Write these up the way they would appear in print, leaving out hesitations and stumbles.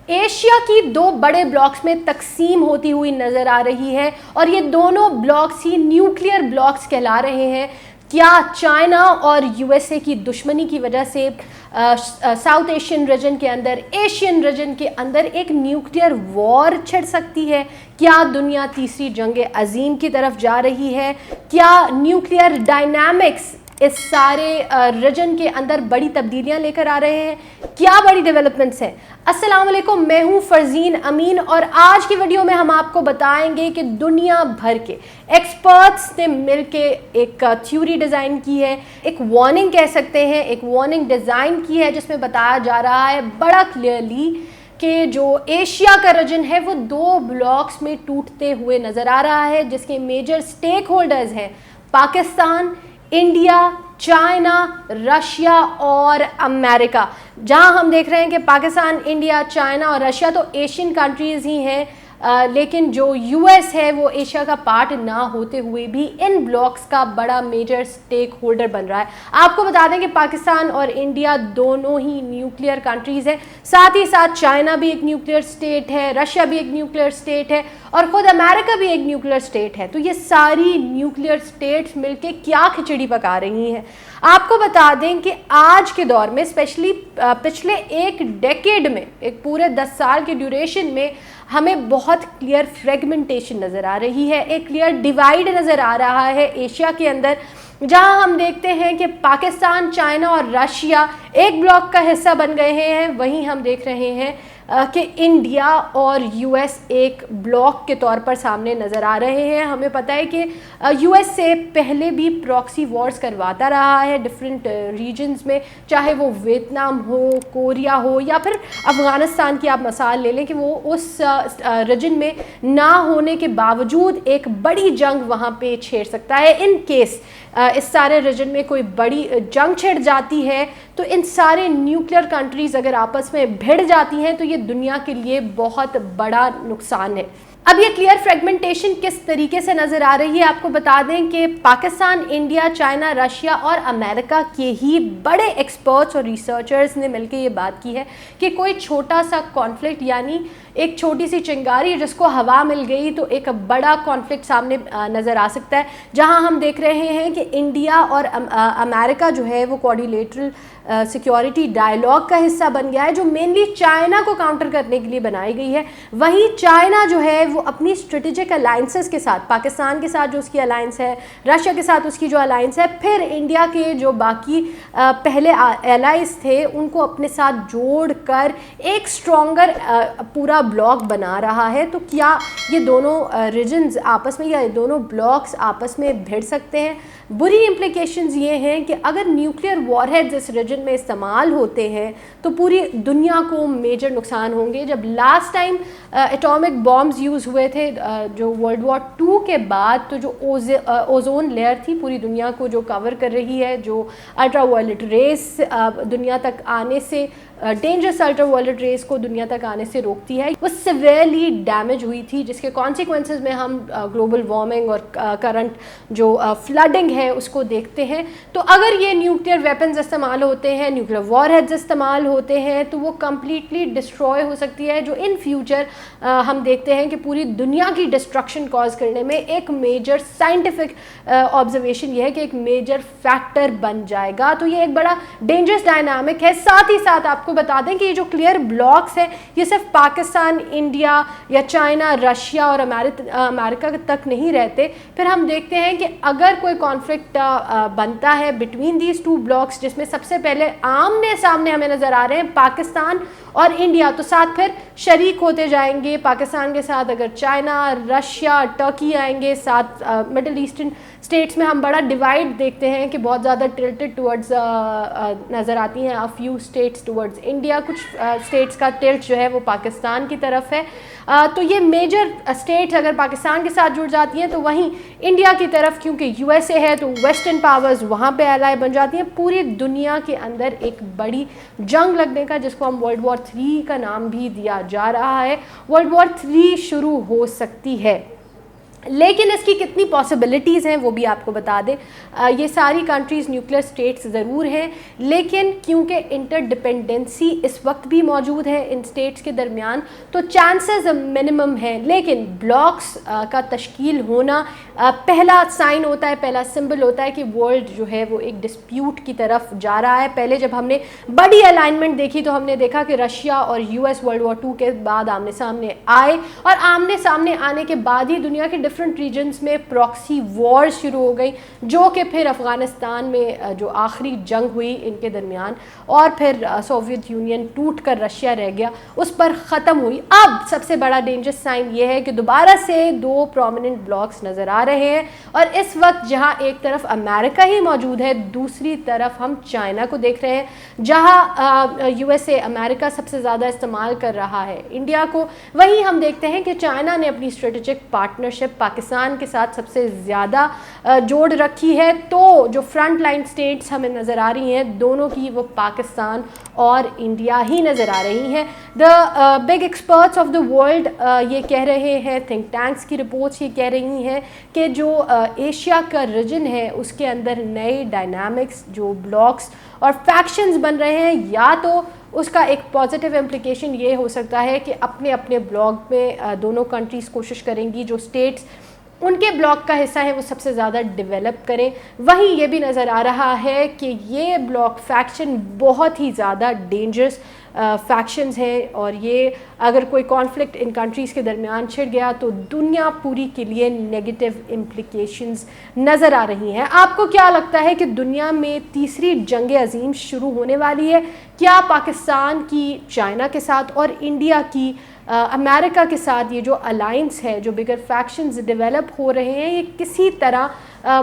Asia کی دو بڑے blocks میں تقسیم ہوتی ہوئی نظر آ رہی ہے اور یہ دونوں بلاکس ہی نیوکلیئر بلاکس کہلا رہے ہیں۔ کیا چائنا اور یو ایس اے کی دشمنی کی وجہ سے ساؤتھ ایشین ریجن کے اندر، ایشین ریجن کے اندر ایک نیوکلیئر وار چھڑ سکتی ہے؟ کیا دنیا تیسری جنگ عظیم کی طرف جا رہی ہے؟ کیا نیوکلیئر ڈائنامکس اس سارے ریجن کے اندر بڑی تبدیلیاں لے کر آ رہے ہیں؟ کیا بڑی ڈیولپمنٹس ہیں؟ السلام علیکم، میں ہوں فرزین امین اور آج کی ویڈیو میں ہم آپ کو بتائیں گے کہ دنیا بھر کے ایکسپرٹس نے مل کے ایک تھیوری ڈیزائن کی ہے، ایک وارننگ کہہ سکتے ہیں، ایک وارننگ ڈیزائن کی ہے جس میں بتایا جا رہا ہے بڑا کلیئرلی کہ جو ایشیا کا ریجن ہے وہ دو بلاکس میں ٹوٹتے ہوئے نظر آ رہا ہے، جس کے میجر سٹیک ہولڈرز ہیں پاکستان، انڈیا، چائنا، رشیا اور امریکہ۔ جہاں ہم دیکھ رہے ہیں کہ پاکستان، انڈیا، چائنا اور رشیا تو ایشین کنٹریز ہی ہیں، لیکن جو یو ایس ہے وہ ایشیا کا پارٹ نہ ہوتے ہوئے بھی ان بلاکس کا بڑا میجر سٹیک ہولڈر بن رہا ہے۔ آپ کو بتا دیں کہ پاکستان اور انڈیا دونوں ہی نیوکلیئر کنٹریز ہیں، ساتھ ہی ساتھ چائنا بھی ایک نیوکلیئر سٹیٹ ہے، رشیا بھی ایک نیوکلیئر سٹیٹ ہے اور خود امریکہ بھی ایک نیوکلیئر سٹیٹ ہے۔ تو یہ ساری نیوکلیئر سٹیٹس مل کے کیا کھچڑی پکا رہی ہیں؟ آپ کو بتا دیں کہ آج کے دور میں اسپیشلی پچھلے ایک ڈیکیڈ میں، ایک پورے 10 سال کے ڈیوریشن میں ہمیں بہت کلیئر فریگمنٹیشن نظر آ رہی ہے، ایک کلیئر ڈیوائیڈ نظر آ رہا ہے ایشیا کے اندر، جہاں ہم دیکھتے ہیں کہ پاکستان، چائنا اور رشیا ایک بلاک کا حصہ بن گئے ہیں، وہیں ہم دیکھ رہے ہیں کہ انڈیا اور یو ایس ایک بلاک کے طور پر سامنے نظر آ رہے ہیں۔ ہمیں پتہ ہے کہ یو ایس سے پہلے بھی پراکسی وارز کرواتا رہا ہے ڈفرینٹ ریجنز میں، چاہے وہ ویتنام ہو، کوریا ہو یا پھر افغانستان کی آپ مثال لے لیں کہ وہ اس ریجن میں نہ ہونے کے باوجود ایک بڑی جنگ وہاں پہ چھیڑ سکتا ہے۔ ان کیس اس سارے ریجن میں کوئی بڑی جنگ چھڑ جاتی ہے تو ان سارے نیوکلیئر کنٹریز اگر آپس میں بھڑ جاتی ہیں تو یہ دنیا کے لیے بہت بڑا نقصان ہے۔ اب یہ کلیئر فریگمنٹیشن کس طریقے سے نظر آ رہی ہے آپ کو بتا دیں کہ پاکستان، انڈیا، چائنا، رشیا اور امریکہ کے ہی بڑے ایکسپرٹس اور ریسرچرز نے مل کے یہ بات کی ہے کہ کوئی چھوٹا سا کانفلکٹ، یعنی ایک چھوٹی سی چنگاری جس کو ہوا مل گئی تو ایک بڑا کانفلکٹ سامنے نظر آ سکتا ہے، جہاں ہم دیکھ رہے ہیں کہ انڈیا اور امریکہ جو ہے وہ کوآرڈینیٹرل سیکیورٹی ڈائلاگ کا حصہ بن گیا ہے، جو مینلی چائنا کو کاؤنٹر کرنے کے لیے بنائی گئی ہے۔ وہیں چائنا جو ہے وہ اپنی اسٹریٹجک الائنسز کے ساتھ، پاکستان کے ساتھ جو اس کی الائنس ہے، رشیا کے ساتھ اس کی جو الائنس ہے، پھر انڈیا کے جو باقی پہلے الائز تھے ان کو اپنے ساتھ جوڑ کر ایک اسٹرانگر پورا بلاک بنا رہا ہے۔ تو کیا یہ دونوں ریجنز آپس میں یا یہ دونوں بلاکس آپس میں بھڑ سکتے ہیں؟ بری امپلیکیشنز یہ ہیں کہ اگر نیوکلیئر وار ہیڈز اس ریجن میں استعمال ہوتے ہیں تو پوری دنیا کو میجر نقصان ہوں گے۔ جب last time atomic bombs use ہوئے تھے جو ورلڈ وار 2 کے بعد، تو جو اوزون لیئر تھی پوری دنیا کو جو کور کر رہی ہے، جو الٹرا وائلٹ ریز دنیا تک آنے سے، ڈینجرس الٹرا وائلٹ ریز کو دنیا تک آنے سے روکتی ہے، وہ سیویئرلی ڈیمیج ہوئی تھی، جس کے کانسیکوینسز میں ہم گلوبل وارمنگ اور کرنٹ جو فلڈنگ ہے اس کو دیکھتے ہیں۔ تو اگر یہ نیوکلیئر ویپنز استعمال ہوتے ہیں، نیوکلیئر وار ہیڈز استعمال ہوتے ہیں تو وہ کمپلیٹلی ڈسٹروائے ہو سکتی ہے، جو ان فیوچر ہم دیکھتے ہیں کہ پوری دنیا کی ڈسٹرکشن کاز کرنے میں ایک میجر سائنٹیفک آبزرویشن یہ ہے کہ ایک میجر فیکٹر بن جائے گا۔ تو یہ ایک بڑا ڈینجرس ڈائنامک ہے۔ ساتھ ہی ساتھ آپ کو بتا دیں کہ یہ جو کلیئر بلاکس ہیں یہ صرف پاکستان، انڈیا یا چائنا، رشیا اور امریکہ تک نہیں رہتے، پھر ہم دیکھتے ہیں کہ اگر کوئی کانفلکٹ بنتا ہے بٹوین دیز ٹو بلاکس، جس میں سب سے پہلے آمنے سامنے ہمیں نظر آ رہے ہیں پاکستان اور انڈیا، تو ساتھ پھر شریک ہوتے جائیں گے پاکستان کے ساتھ اگر چائنا، رشیا، ٹرکی آئیں گے، ساتھ مڈل ایسٹرن اسٹیٹس میں ہم بڑا ڈیوائڈ دیکھتے ہیں کہ بہت زیادہ ٹلٹڈ ٹورڈز نظر آتی ہیں، فیو اسٹیٹس ٹورڈز انڈیا، کچھ اسٹیٹس کا ٹلٹ جو ہے وہ پاکستان کی طرف ہے۔ تو یہ میجر اسٹیٹس اگر پاکستان کے ساتھ جڑ جاتی ہیں تو وہیں انڈیا کی طرف، کیونکہ یو ایس اے ہے تو ویسٹرن پاورز وہاں پہ الائے بن جاتی ہیں، پوری دنیا کے اندر ایک بڑی جنگ لگنے کا، جس کو ہم ورلڈ وار 3 کا نام بھی دیا جا رہا ہے، ورلڈ وار 3 شروع ہو سکتی ہے۔ لیکن اس کی کتنی پاسبلٹیز ہیں وہ بھی آپ کو بتا دیں. یہ ساری کنٹریز نیوکلیر اسٹیٹس ضرور ہیں، لیکن کیونکہ انٹر ڈپینڈنسی اس وقت بھی موجود ہے ان اسٹیٹس کے درمیان تو چانسز منیمم ہیں. لیکن بلاکس کا تشکیل ہونا پہلا سائن ہوتا ہے، پہلا سمبل ہوتا ہے کہ ورلڈ جو ہے وہ ایک ڈسپیوٹ کی طرف جا رہا ہے. پہلے جب ہم نے بڑی الائنمنٹ دیکھی تو ہم نے دیکھا کہ رشیا اور US ورلڈ وار 2 کے بعد آمنے سامنے آئے، اور آمنے سامنے آنے کے بعد ہی دنیا کے ڈفرینٹ ریجنز میں پراکسی وارز شروع ہو گئی، جو کہ پھر افغانستان میں جو آخری جنگ ہوئی ان کے درمیان، اور پھر سوویت یونین ٹوٹ کر رشیا رہ گیا، اس پر ختم ہوئی. اب سب سے بڑا ڈینجرس سائن یہ ہے کہ دوبارہ سے دو پرومیننٹ بلاکس نظر آ رہے ہیں، اور اس وقت جہاں ایک طرف امریکہ ہی موجود ہے، دوسری طرف ہم چائنا کو دیکھ رہے ہیں. جہاں USA امریکہ سب سے زیادہ استعمال کر رہا ہے انڈیا کو، وہیں ہم دیکھتے ہیں کہ چائنا نے اپنی اسٹریٹجک پارٹنرشپ پاکستان کے ساتھ سب سے زیادہ جوڑ رکھی ہے. تو جو فرنٹ لائن سٹیٹس ہمیں نظر آ رہی ہیں دونوں کی، وہ پاکستان اور انڈیا ہی نظر آ رہی ہیں. The big experts of the world یہ کہہ رہے ہیں، تھنک ٹینکس کی رپورٹس یہ کہہ رہی ہیں کہ جو ایشیا کا ریجن ہے اس کے اندر نئے ڈائنامکس، جو بلاکس اور فیکشنز بن رہے ہیں، یا تو اس کا ایک پازیٹیو امپلیکیشن یہ ہو سکتا ہے کہ اپنے اپنے بلاک میں دونوں کنٹریز کوشش کریں گی جو اسٹیٹس ان کے بلاک کا حصہ ہے وہ سب سے زیادہ ڈیولپ کریں. وہیں یہ بھی نظر آ رہا ہے کہ یہ بلاک فیکشن بہت ہی زیادہ ڈینجرس فیکشنز ہیں، اور یہ اگر کوئی کانفلکٹ ان کنٹریز کے درمیان چھڑ گیا تو دنیا پوری کے لیے نیگیٹو امپلیکیشنز نظر آ رہی ہیں. آپ کو کیا لگتا ہے کہ دنیا میں تیسری جنگ عظیم شروع ہونے والی ہے؟ کیا پاکستان کی چائنا کے ساتھ اور انڈیا کی امریکہ کے ساتھ یہ جو الائنس ہے، جو بگر فیکشنز ڈیولپ ہو رہے ہیں، یہ کسی طرح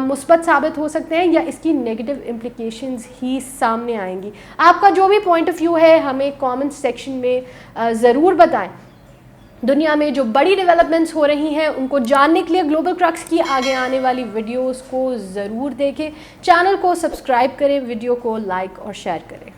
مثبت ثابت ہو سکتے ہیں یا اس کی نیگیٹو امپلیکیشنز ہی سامنے آئیں گی؟ آپ کا جو بھی پوائنٹ آف ویو ہے ہمیں کامنٹ سیکشن میں ضرور بتائیں. دنیا میں جو بڑی ڈیولپمنٹس ہو رہی ہیں ان کو جاننے کے لیے گلوبل کرکس کی آگے آنے والی ویڈیوز کو ضرور دیکھیں. چینل کو سبسکرائب کریں، ویڈیو کو لائک اور شیئر کریں.